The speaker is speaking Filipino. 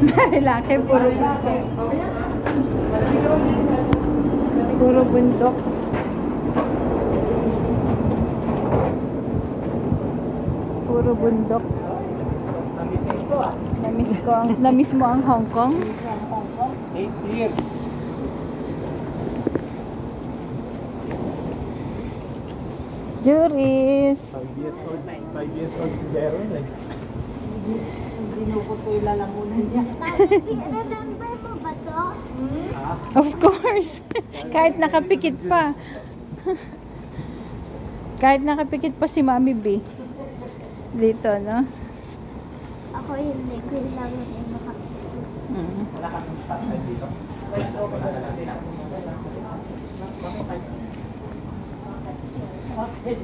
Marilaki, puro bundok. Puro bundok. Puro bundok. Namiss mo ang Hong Kong? 8 years. Juris. 5 years old. 5 years old si Jeron eh. Dinukot ko yung lalamunan niya. Remember mo ba to? Of course. Kahit nakapikit pa. Kahit nakapikit pa si Mami B. Dito, no? Ako hindi. Kailangan ay makapit. Wala kang tatay dito. Okay.